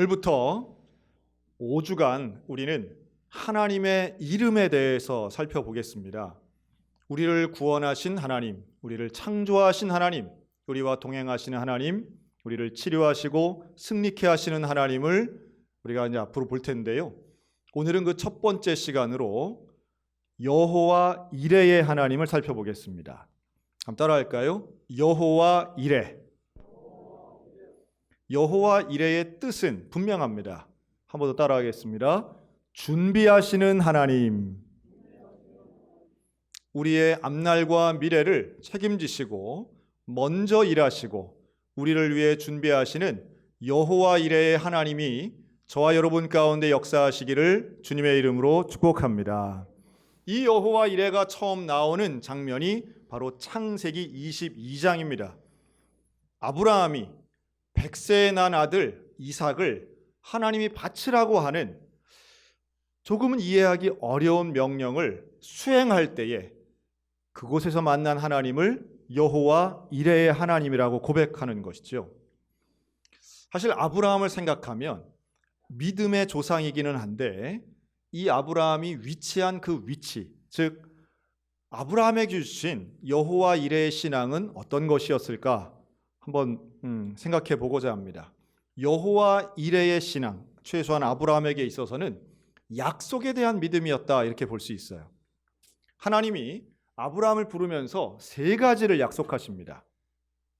오늘부터 5주간 우리는 하나님의 이름에 대해서 살펴보겠습니다. 우리를 구원하신 하나님, 우리를 창조하신 하나님, 우리와 동행하시는 하나님, 우리를 치료하시고 승리케 하시는 하나님을 우리가 이제 앞으로 볼 텐데요. 오늘은 그 첫 번째 시간으로 여호와 이레의 하나님을 살펴보겠습니다. 한번 따라할까요? 여호와 이레. 여호와 이레의 뜻은 분명합니다. 한 번 더 따라하겠습니다. 준비하시는 하나님. 우리의 앞날과 미래를 책임지시고 먼저 일하시고 우리를 위해 준비하시는 여호와 이레의 하나님이 저와 여러분 가운데 역사하시기를 주님의 이름으로 축복합니다. 이 여호와 이레가 처음 나오는 장면이 바로 창세기 22장입니다. 아브라함이 100세에 난 아들 이삭을 하나님이 바치라고 하는 조금은 이해하기 어려운 명령을 수행할 때에 그곳에서 만난 하나님을 여호와 이레의 하나님이라고 고백하는 것이죠. 사실 아브라함을 생각하면 믿음의 조상이기는 한데 이 아브라함이 위치한 그 위치, 즉 아브라함에게 주신 여호와 이레의 신앙은 어떤 것이었을까 한번 생각해 보고자 합니다. 여호와 이레의 신앙, 최소한 아브라함에게 있어서는 약속에 대한 믿음이었다 이렇게 볼 수 있어요. 하나님이 아브라함을 부르면서 세 가지를 약속하십니다.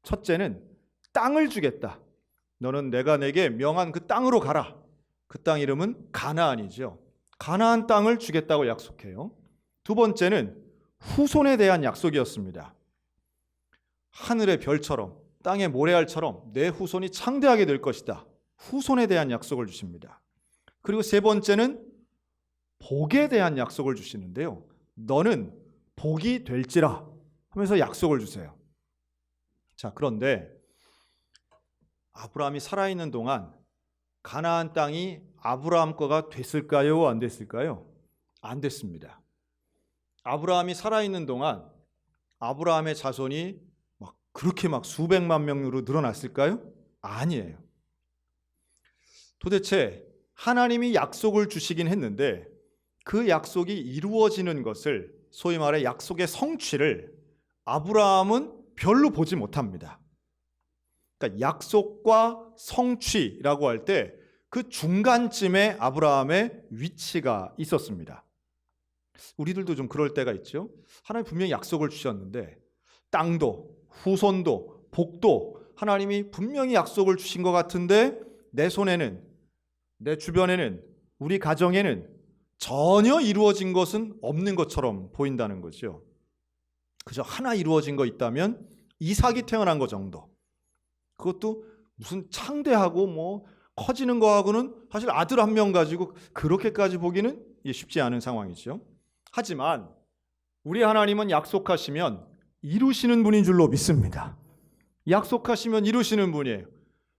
첫째는 땅을 주겠다. 너는 내가 내게 명한 그 땅으로 가라. 그 땅 이름은 가나안이죠. 가나안 땅을 주겠다고 약속해요. 두 번째는 후손에 대한 약속이었습니다. 하늘의 별처럼 땅의 모래알처럼 내 후손이 창대하게 될 것이다. 후손에 대한 약속을 주십니다. 그리고 세 번째는 복에 대한 약속을 주시는데요. 너는 복이 될지라 하면서 약속을 주세요. 자, 그런데 아브라함이 살아있는 동안 가나안 땅이 아브라함 거가 됐을까요? 안 됐을까요? 안 됐습니다. 아브라함이 살아있는 동안 아브라함의 자손이 그렇게 수백만 명으로 늘어났을까요? 아니에요. 도대체 하나님이 약속을 주시긴 했는데 그 약속이 이루어지는 것을 소위 말해 약속의 성취를 아브라함은 별로 보지 못합니다. 그러니까 약속과 성취라고 할 때 그 중간쯤에 아브라함의 위치가 있었습니다. 우리들도 좀 그럴 때가 있죠. 하나님 분명히 약속을 주셨는데 땅도 후손도 복도 하나님이 분명히 약속을 주신 것 같은데 내 손에는, 내 주변에는, 우리 가정에는 전혀 이루어진 것은 없는 것처럼 보인다는 거죠. 그저 하나 이루어진 거 있다면 이삭이 태어난 것 정도. 그것도 무슨 창대하고 커지는 거하고는 사실 아들 한 명 가지고 그렇게까지 보기는 쉽지 않은 상황이죠. 하지만 우리 하나님은 약속하시면 이루시는 분인 줄로 믿습니다. 약속하시면 이루시는 분이에요.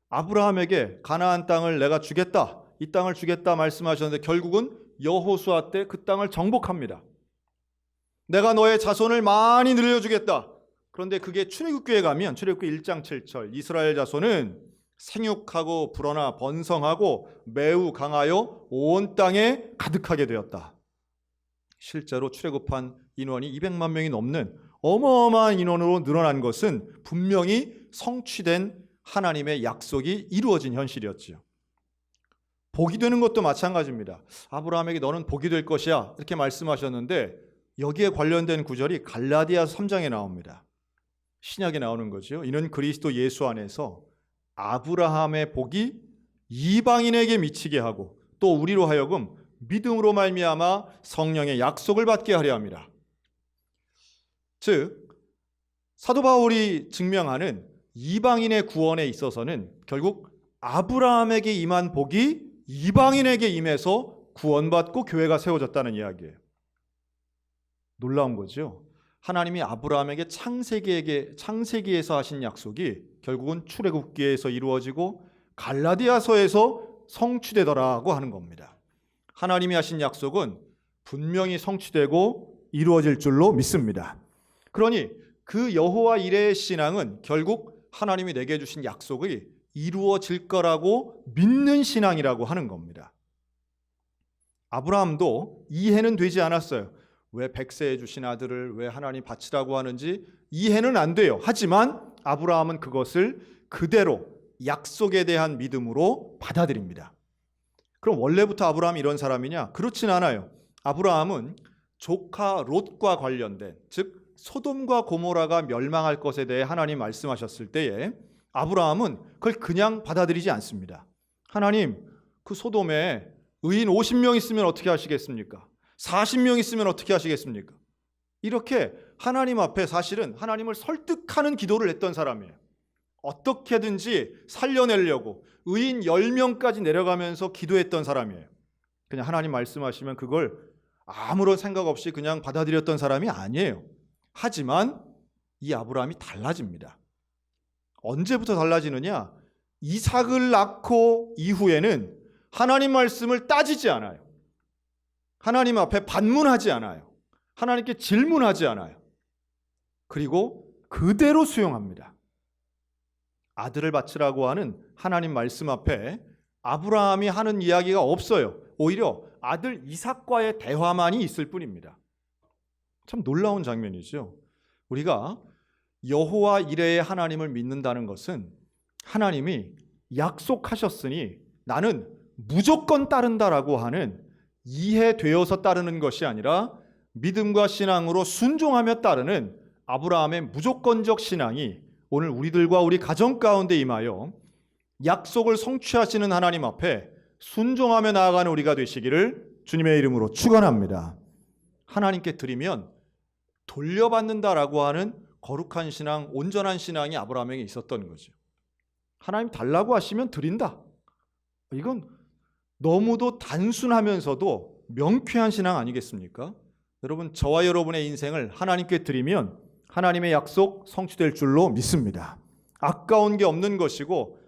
아브라함에게 가나안 땅을 내가 주겠다, 이 땅을 주겠다 말씀하셨는데 결국은 여호수아 때 그 땅을 정복합니다. 내가 너의 자손을 많이 늘려주겠다. 그런데 그게 출애굽기에 가면 출애굽기 1장 7절 이스라엘 자손은 생육하고 불어나 번성하고 매우 강하여 온 땅에 가득하게 되었다. 실제로 출애굽한 인원이 200만 명이 넘는 어마어마한 인원으로 늘어난 것은 분명히 성취된 하나님의 약속이 이루어진 현실이었지요. 복이 되는 것도 마찬가지입니다. 아브라함에게 너는 복이 될 것이야 이렇게 말씀하셨는데 여기에 관련된 구절이 갈라디아서 3장에 나옵니다. 신약에 나오는 거죠. 이는 그리스도 예수 안에서 아브라함의 복이 이방인에게 미치게 하고 또 우리로 하여금 믿음으로 말미암아 성령의 약속을 받게 하려 함이라. 즉 사도 바울이 증명하는 이방인의 구원에 있어서는 결국 아브라함에게 임한 복이 이방인에게 임해서 구원받고 교회가 세워졌다는 이야기예요. 놀라운 거죠. 하나님이 아브라함에게 창세기에서 하신 약속이 결국은 출애굽기에서 이루어지고 갈라디아서에서 성취되더라고 하는 겁니다. 하나님이 하신 약속은 분명히 성취되고 이루어질 줄로 믿습니다. 그러니 그 여호와 이레의 신앙은 결국 하나님이 내게 주신 약속이 이루어질 거라고 믿는 신앙이라고 하는 겁니다. 아브라함도 이해는 되지 않았어요. 왜 백세해 주신 아들을 왜 하나님 바치라고 하는지 이해는 안 돼요. 하지만 아브라함은 그것을 그대로 약속에 대한 믿음으로 받아들입니다. 그럼 원래부터 아브라함이 이런 사람이냐? 그렇진 않아요. 아브라함은 조카 롯과 관련된, 즉 소돔과 고모라가 멸망할 것에 대해 하나님 말씀하셨을 때에 아브라함은 그걸 그냥 받아들이지 않습니다. 하나님, 그 소돔에 의인 50명 있으면 어떻게 하시겠습니까? 40명 있으면 어떻게 하시겠습니까? 이렇게 하나님 앞에 사실은 하나님을 설득하는 기도를 했던 사람이에요. 어떻게든지 살려내려고 의인 10명까지 내려가면서 기도했던 사람이에요. 그냥 하나님 말씀하시면 그걸 아무런 생각 없이 그냥 받아들였던 사람이 아니에요. 하지만 이 아브라함이 달라집니다. 언제부터 달라지느냐? 이삭을 낳고 이후에는 하나님 말씀을 따지지 않아요. 하나님 앞에 반문하지 않아요. 하나님께 질문하지 않아요. 그리고 그대로 수용합니다. 아들을 바치라고 하는 하나님 말씀 앞에 아브라함이 하는 이야기가 없어요. 오히려 아들 이삭과의 대화만이 있을 뿐입니다. 참 놀라운 장면이죠. 우리가 여호와 이레의 하나님을 믿는다는 것은 하나님이 약속하셨으니 나는 무조건 따른다라고 하는 이해되어서 따르는 것이 아니라 믿음과 신앙으로 순종하며 따르는 아브라함의 무조건적 신앙이 오늘 우리들과 우리 가정 가운데 임하여 약속을 성취하시는 하나님 앞에 순종하며 나아가는 우리가 되시기를 주님의 이름으로 축원합니다. 하나님께 드리면 돌려받는다라고 하는 거룩한 신앙, 온전한 신앙이 아브라함에게 있었던 거죠. 하나님 달라고 하시면 드린다. 이건 너무도 단순하면서도 명쾌한 신앙 아니겠습니까? 여러분, 저와 여러분의 인생을 하나님께 드리면 하나님의 약속 성취될 줄로 믿습니다. 아까운 게 없는 것이고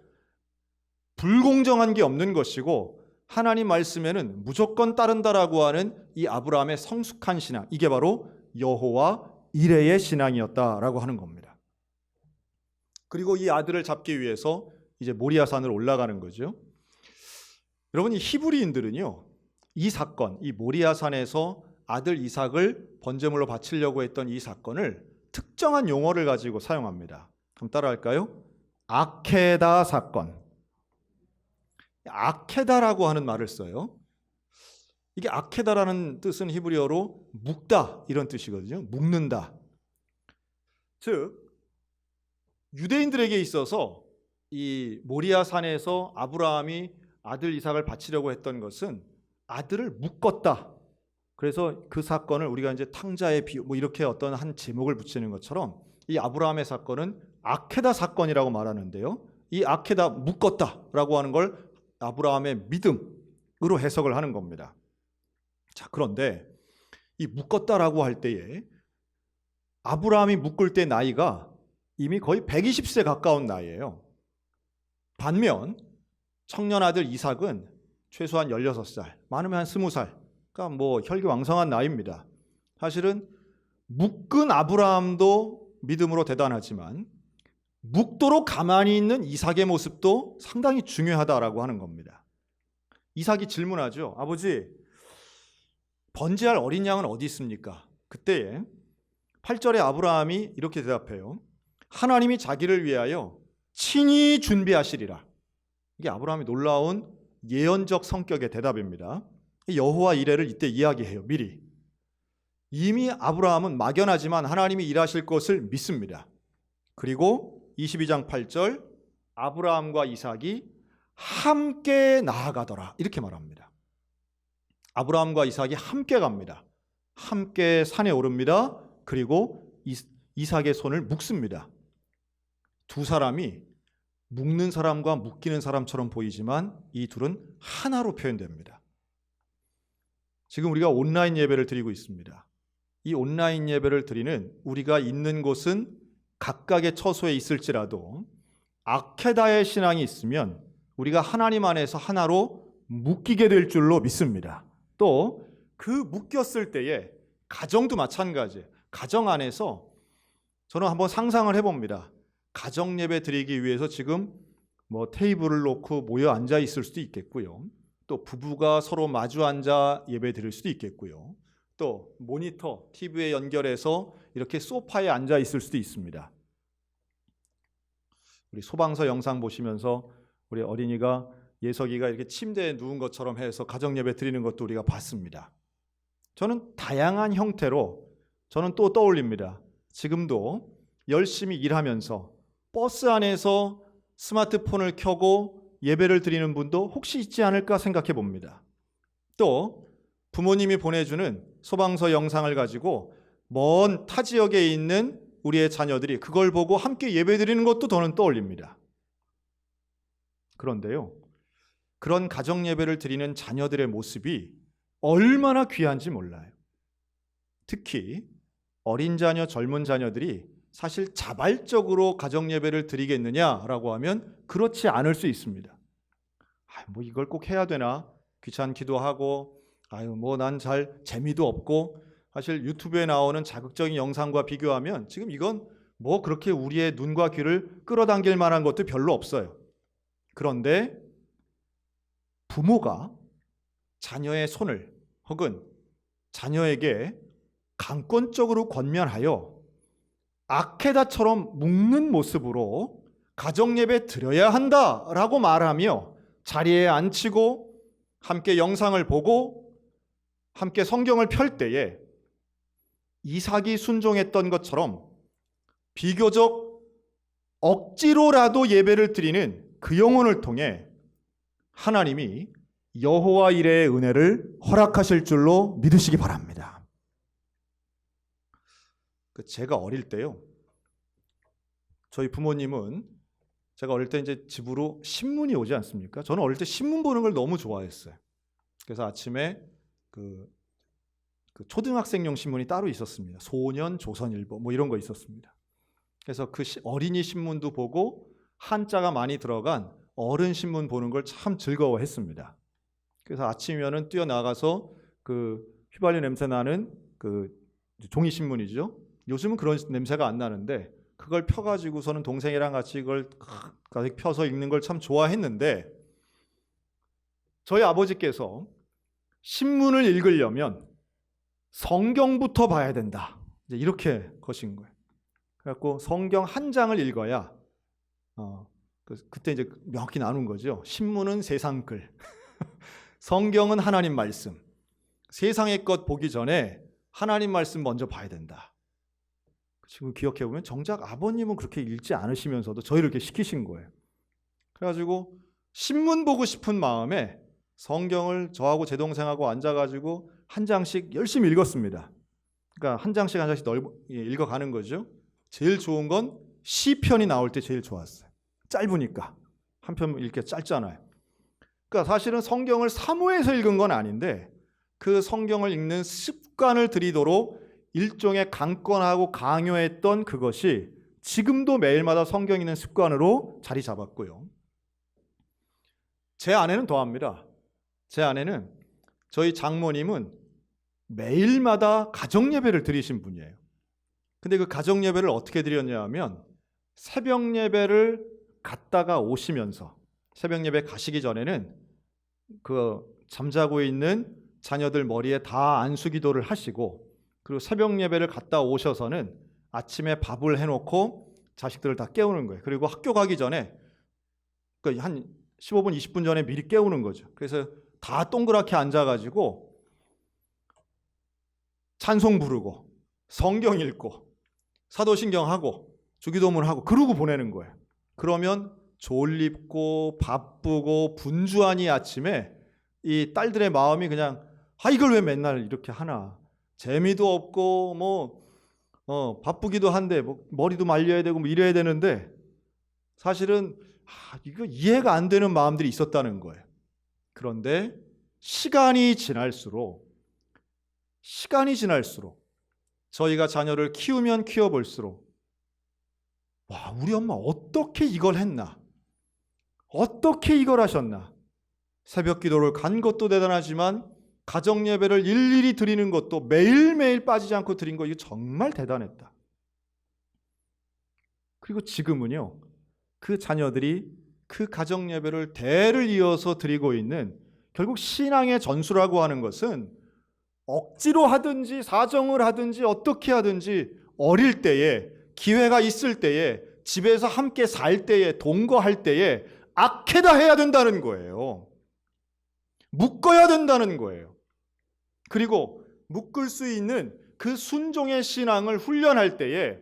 불공정한 게 없는 것이고 하나님 말씀에는 무조건 따른다라고 하는 이 아브라함의 성숙한 신앙, 이게 바로 여호와 이레의 신앙이었다라고 하는 겁니다. 그리고 이 아들을 잡기 위해서 이제 모리아산으로 올라가는 거죠. 여러분, 이 히브리인들은요, 이 사건, 이 모리아산에서 아들 이삭을 번제물로 바치려고 했던 이 사건을 특정한 용어를 가지고 사용합니다. 그럼 따라할까요? 아케다 사건. 아케다라고 하는 말을 써요. 이게 아케다라는 뜻은 히브리어로 묶다 이런 뜻이거든요. 묶는다. 즉 유대인들에게 있어서 이 모리아산에서 아브라함이 아들 이삭을 바치려고 했던 것은 아들을 묶었다. 그래서 그 사건을 우리가 이제 탕자의 비유 뭐 이렇게 어떤 한 제목을 붙이는 것처럼 이 아브라함의 사건은 아케다 사건이라고 말하는데요. 이 아케다 묶었다라고 하는 걸 아브라함의 믿음으로 해석을 하는 겁니다. 자, 그런데 이 묶었다라고 할 때에 아브라함이 묶을 때 나이가 이미 거의 120세 가까운 나이예요. 반면 청년 아들 이삭은 최소한 16살, 많으면 한 20살, 그러니까 뭐 혈기왕성한 나이입니다. 사실은 묶은 아브라함도 믿음으로 대단하지만 묶도록 가만히 있는 이삭의 모습도 상당히 중요하다라고 하는 겁니다. 이삭이 질문하죠. 아버지, 번제할 어린 양은 어디 있습니까? 그때에 8절에 아브라함이 이렇게 대답해요. 하나님이 자기를 위하여 친히 준비하시리라. 이게 아브라함이 놀라운 예언적 성격의 대답입니다. 여호와 이레를 이때 이야기해요. 미리. 이미 아브라함은 막연하지만 하나님이 일하실 것을 믿습니다. 그리고 22장 8절 아브라함과 이삭이 함께 나아가더라 이렇게 말합니다. 아브라함과 이삭이 함께 갑니다. 함께 산에 오릅니다. 그리고 이삭의 손을 묶습니다. 두 사람이 묶는 사람과 묶이는 사람처럼 보이지만 이 둘은 하나로 표현됩니다. 지금 우리가 온라인 예배를 드리고 있습니다. 이 온라인 예배를 드리는 우리가 있는 곳은 각각의 처소에 있을지라도 아케다의 신앙이 있으면 우리가 하나님 안에서 하나로 묶이게 될 줄로 믿습니다. 또 그 묶였을 때에 가정도 마찬가지예요. 가정 안에서 저는 한번 상상을 해봅니다. 가정 예배 드리기 위해서 지금 뭐 테이블을 놓고 모여 앉아 있을 수도 있겠고요. 또 부부가 서로 마주 앉아 예배 드릴 수도 있겠고요. 또 모니터, TV에 연결해서 이렇게 소파에 앉아 있을 수도 있습니다. 우리 소방서 영상 보시면서 우리 어린이가 예석이가 이렇게 침대에 누운 것처럼 해서 가정 예배 드리는 것도 우리가 봤습니다. 저는 다양한 형태로 저는 또 떠올립니다. 지금도 열심히 일하면서 버스 안에서 스마트폰을 켜고 예배를 드리는 분도 혹시 있지 않을까 생각해 봅니다. 또 부모님이 보내주는 소방서 영상을 가지고 먼 타 지역에 있는 우리의 자녀들이 그걸 보고 함께 예배 드리는 것도 저는 떠올립니다. 그런데요, 그런 가정 예배를 드리는 자녀들의 모습이 얼마나 귀한지 몰라요. 특히 어린 자녀, 젊은 자녀들이 사실 자발적으로 가정 예배를 드리겠느냐라고 하면 그렇지 않을 수 있습니다. 뭐 이걸 꼭 해야 되나? 귀찮기도 하고, 뭐 난 잘 재미도 없고, 사실 유튜브에 나오는 자극적인 영상과 비교하면 지금 이건 뭐 그렇게 우리의 눈과 귀를 끌어당길 만한 것도 별로 없어요. 그런데 부모가 자녀의 손을 혹은 자녀에게 강권적으로 권면하여 아케다처럼 묶는 모습으로 가정예배 드려야 한다라고 말하며 자리에 앉히고 함께 영상을 보고 함께 성경을 펼 때에 이삭이 순종했던 것처럼 비교적 억지로라도 예배를 드리는 그 영혼을 통해 하나님이 여호와 이레의 은혜를 허락하실 줄로 믿으시기 바랍니다. 제가 어릴 때요, 저희 부모님은 제가 어릴 때 이제 집으로 신문이 오지 않습니까? 저는 어릴 때 신문 보는 걸 너무 좋아했어요. 그래서 아침에 그 초등학생용 신문이 따로 있었습니다. 소년, 조선일보 뭐 이런 거 있었습니다. 그래서 그 어린이 신문도 보고 한자가 많이 들어간 어른 신문 보는 걸 참 즐거워했습니다. 그래서 아침이면은 뛰어나가서 그 휘발유 냄새 나는 그 종이 신문이죠. 요즘은 그런 냄새가 안 나는데 그걸 펴가지고서는 동생이랑 같이 이걸 펴서 읽는 걸 참 좋아했는데, 저희 아버지께서 신문을 읽으려면 성경부터 봐야 된다, 이제 이렇게 거신 거예요. 그래갖고 성경 한 장을 읽어야 그때 이제 명확히 나눈 거죠. 신문은 세상 글, 성경은 하나님 말씀. 세상의 것 보기 전에 하나님 말씀 먼저 봐야 된다. 지금 기억해 보면 정작 아버님은 그렇게 읽지 않으시면서도 저희를 이렇게 시키신 거예요. 그래가지고 신문 보고 싶은 마음에 성경을 저하고 제 동생하고 앉아가지고 한 장씩 열심히 읽었습니다. 그러니까 한 장씩 읽어가는 거죠. 제일 좋은 건 시편이 나올 때 제일 좋았어요. 짧으니까. 한 편 읽기 짧잖아요. 그러니까 사실은 성경을 사모해서 읽은 건 아닌데 그 성경을 읽는 습관을 들이도록 일종의 강권하고 강요했던 그것이 지금도 매일마다 성경 읽는 습관으로 자리 잡았고요. 제 아내는 더합니다. 제 아내는, 저희 장모님은 매일마다 가정예배를 드리신 분이에요. 근데 그 가정예배를 어떻게 드렸냐 하면 새벽예배를 갔다가 오시면서, 새벽예배 가시기 전에는 그 잠자고 있는 자녀들 머리에 다 안수기도를 하시고, 그리고 새벽예배를 갔다 오셔서는 아침에 밥을 해놓고 자식들을 다 깨우는 거예요. 그리고 학교 가기 전에 한 15분, 20분 전에 미리 깨우는 거죠. 그래서 다 동그랗게 앉아가지고 찬송 부르고 성경 읽고 사도신경하고 주기도문하고 그러고 보내는 거예요. 그러면 졸립고 바쁘고 분주하니 아침에 이 딸들의 마음이 그냥 이걸 왜 맨날 이렇게 하나, 재미도 없고 바쁘기도 한데 머리도 말려야 되고 이래야 되는데 사실은 이거 이해가 안 되는 마음들이 있었다는 거예요. 그런데 시간이 지날수록 저희가 자녀를 키우면 키워볼수록 우리 엄마 어떻게 이걸 했나? 어떻게 이걸 하셨나? 새벽 기도를 간 것도 대단하지만 가정예배를 일일이 드리는 것도 매일매일 빠지지 않고 드린 거, 이거 정말 대단했다. 그리고 지금은요, 그 자녀들이 그 가정 예배를 대를 이어서 드리고 있는, 결국 신앙의 전수라고 하는 것은 억지로 하든지 사정을 하든지 어떻게 하든지 어릴 때에, 기회가 있을 때에, 집에서 함께 살 때에, 동거할 때에 아케다 해야 된다는 거예요. 묶어야 된다는 거예요. 그리고 묶을 수 있는 그 순종의 신앙을 훈련할 때에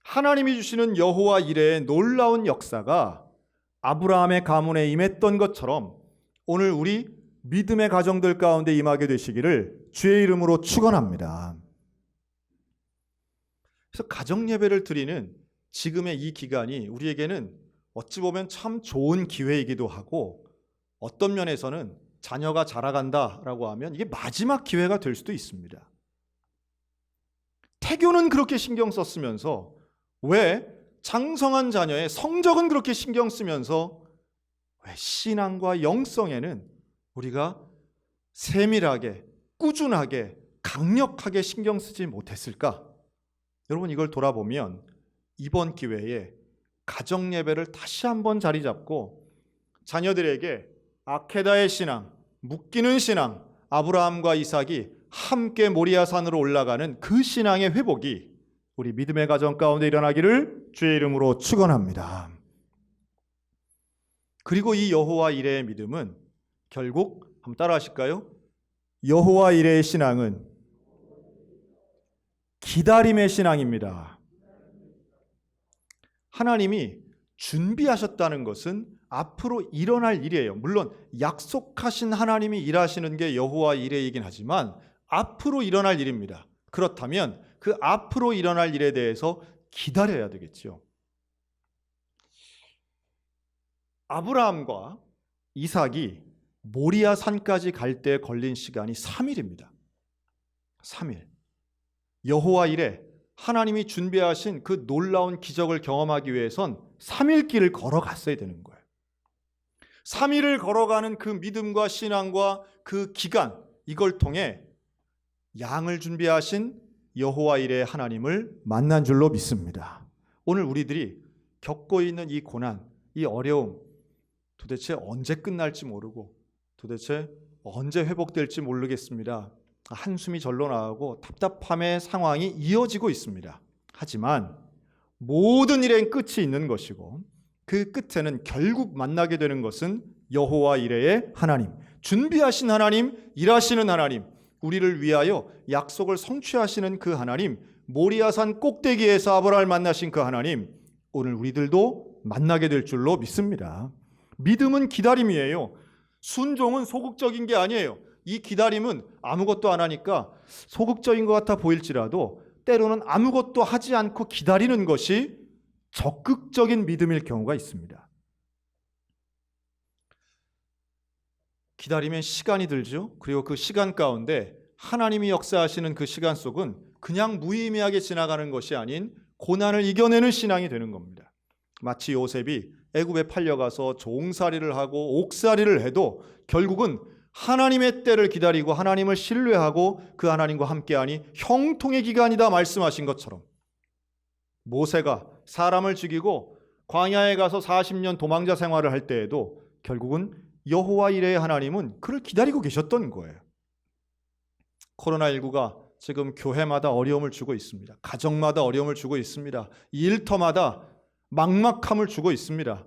하나님이 주시는 여호와 이레의 놀라운 역사가 아브라함의 가문에 임했던 것처럼 오늘 우리 믿음의 가정들 가운데 임하게 되시기를 주의 이름으로 축원합니다. 그래서 가정 예배를 드리는 지금의 이 기간이 우리에게는 어찌 보면 참 좋은 기회이기도 하고, 어떤 면에서는 자녀가 자라간다라고 하면 이게 마지막 기회가 될 수도 있습니다. 태교는 그렇게 신경 썼으면서 왜 장성한 자녀의 성적은 그렇게 신경 쓰면서 왜 신앙과 영성에는 우리가 세밀하게, 꾸준하게, 강력하게 신경 쓰지 못했을까? 여러분, 이걸 돌아보면 이번 기회에 가정 예배를 다시 한번 자리 잡고 자녀들에게 아케다의 신앙, 묶이는 신앙, 아브라함과 이삭이 함께 모리아산으로 올라가는 그 신앙의 회복이 우리 믿음의 가정 가운데 일어나기를 주의 이름으로 축원합니다. 그리고 이 여호와 이레의 믿음은 결국 한번 따라 하실까요? 여호와 이레의 신앙은 기다림의 신앙입니다. 하나님이 준비하셨다는 것은 앞으로 일어날 일이에요. 물론 약속하신 하나님이 일하시는 게 여호와 이레이긴 하지만 앞으로 일어날 일입니다. 그렇다면 그 앞으로 일어날 일에 대해서 기다려야 되겠죠. 아브라함과 이삭이 모리아 산까지 갈 때 걸린 시간이 3일입니다. 3일. 여호와 이레, 하나님이 준비하신 그 놀라운 기적을 경험하기 위해선 3일 길을 걸어갔어야 되는 거예요. 3일을 걸어가는 그 믿음과 신앙과 그 기간, 이걸 통해 양을 준비하신 여호와 이레의 하나님을 만난 줄로 믿습니다. 오늘 우리들이 겪고 있는 이 고난, 이 어려움, 도대체 언제 끝날지 모르고 도대체 언제 회복될지 모르겠습니다. 한숨이 절로 나오고 답답함의 상황이 이어지고 있습니다. 하지만 모든 일엔 끝이 있는 것이고 그 끝에는 결국 만나게 되는 것은 여호와 이레의 하나님, 준비하신 하나님, 일하시는 하나님, 우리를 위하여 약속을 성취하시는 그 하나님, 모리아산 꼭대기에서 아브라함을 만나신 그 하나님, 오늘 우리들도 만나게 될 줄로 믿습니다. 믿음은 기다림이에요. 순종은 소극적인 게 아니에요. 이 기다림은 아무것도 안 하니까 소극적인 것 같아 보일지라도 때로는 아무것도 하지 않고 기다리는 것이 적극적인 믿음일 경우가 있습니다. 기다리면 시간이 들죠. 그리고 그 시간 가운데 하나님이 역사하시는 그 시간 속은 그냥 무의미하게 지나가는 것이 아닌 고난을 이겨내는 신앙이 되는 겁니다. 마치 요셉이 애굽에 팔려가서 종살이를 하고 옥살이를 해도 결국은 하나님의 때를 기다리고 하나님을 신뢰하고 그 하나님과 함께하니 형통의 기간이다 말씀하신 것처럼, 모세가 사람을 죽이고 광야에 가서 40년 도망자 생활을 할 때에도 결국은 여호와 이레의 하나님은 그를 기다리고 계셨던 거예요. 코로나19가 지금 교회마다 어려움을 주고 있습니다. 가정마다 어려움을 주고 있습니다. 일터마다 막막함을 주고 있습니다.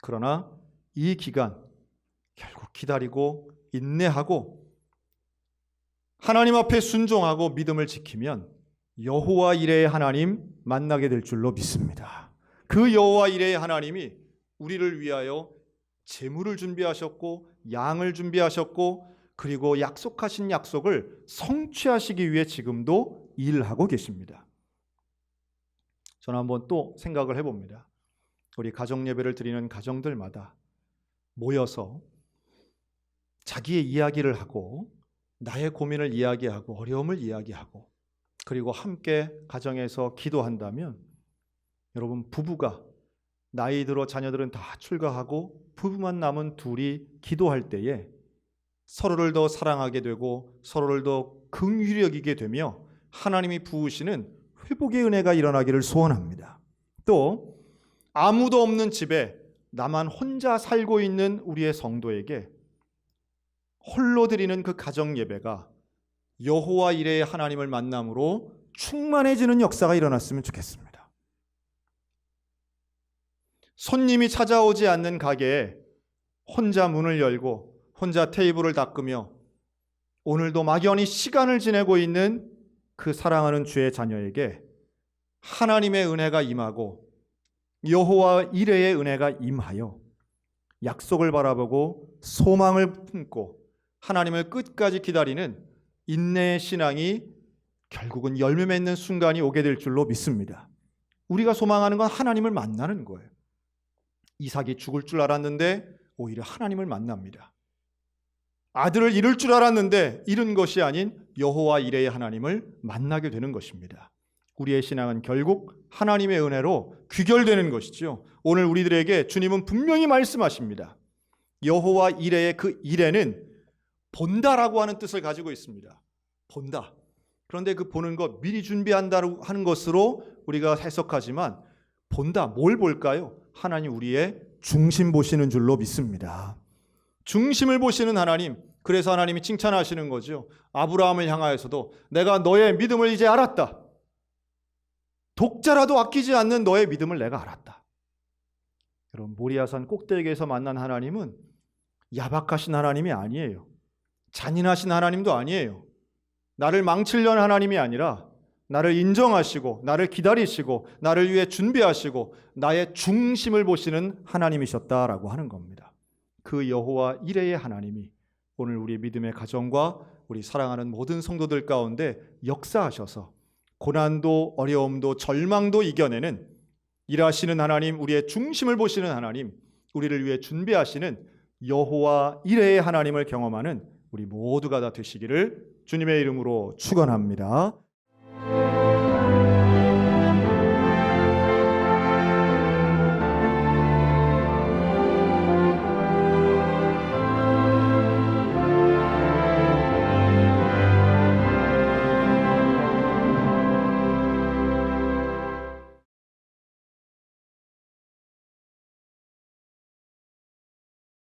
그러나 이 기간 결국 기다리고 인내하고 하나님 앞에 순종하고 믿음을 지키면 여호와 이레의 하나님 만나게 될 줄로 믿습니다. 그 여호와 이레의 하나님이 우리를 위하여 재물을 준비하셨고 양을 준비하셨고 그리고 약속하신 약속을 성취하시기 위해 지금도 일하고 계십니다. 저는 한번 또 생각을 해봅니다. 우리 가정 예배를 드리는 가정들마다 모여서 자기의 이야기를 하고 나의 고민을 이야기하고 어려움을 이야기하고 그리고 함께 가정에서 기도한다면, 여러분, 부부가 나이 들어 자녀들은 다 출가하고 부부만 남은 둘이 기도할 때에 서로를 더 사랑하게 되고 서로를 더 긍휼히 여기게 되며 하나님이 부으시는 회복의 은혜가 일어나기를 소원합니다. 또 아무도 없는 집에 나만 혼자 살고 있는 우리의 성도에게 홀로 드리는 그 가정 예배가 여호와 이레의 하나님을 만남으로 충만해지는 역사가 일어났으면 좋겠습니다. 손님이 찾아오지 않는 가게에 혼자 문을 열고 혼자 테이블을 닦으며 오늘도 막연히 시간을 지내고 있는 그 사랑하는 주의 자녀에게 하나님의 은혜가 임하고 여호와 이레의 은혜가 임하여 약속을 바라보고 소망을 품고 하나님을 끝까지 기다리는 인내의 신앙이 결국은 열매 맺는 순간이 오게 될 줄로 믿습니다. 우리가 소망하는 건 하나님을 만나는 거예요. 이삭이 죽을 줄 알았는데 오히려 하나님을 만납니다. 아들을 잃을 줄 알았는데 잃은 것이 아닌 여호와 이레의 하나님을 만나게 되는 것입니다. 우리의 신앙은 결국 하나님의 은혜로 귀결되는 것이죠. 오늘 우리들에게 주님은 분명히 말씀하십니다. 여호와 이레의 그 이레는 본다라고 하는 뜻을 가지고 있습니다. 본다. 그런데 그 보는 것, 미리 준비한다고 하는 것으로 우리가 해석하지만 본다, 뭘 볼까요? 하나님 우리의 중심 보시는 줄로 믿습니다. 중심을 보시는 하나님, 그래서 하나님이 칭찬하시는 거죠. 아브라함을 향하여서도 내가 너의 믿음을 이제 알았다. 독자라도 아끼지 않는 너의 믿음을 내가 알았다. 여러분, 모리아산 꼭대기에서 만난 하나님은 야박하신 하나님이 아니에요. 잔인하신 하나님도 아니에요. 나를 망치려는 하나님이 아니라 나를 인정하시고 나를 기다리시고 나를 위해 준비하시고 나의 중심을 보시는 하나님이셨다라고 하는 겁니다. 그 여호와 이레의 하나님이 오늘 우리 믿음의 가정과 우리 사랑하는 모든 성도들 가운데 역사하셔서 고난도 어려움도 절망도 이겨내는 일하시는 하나님, 우리의 중심을 보시는 하나님, 우리를 위해 준비하시는 여호와 이레의 하나님을 경험하는 우리 모두가 다 되시기를 주님의 이름으로 축원합니다.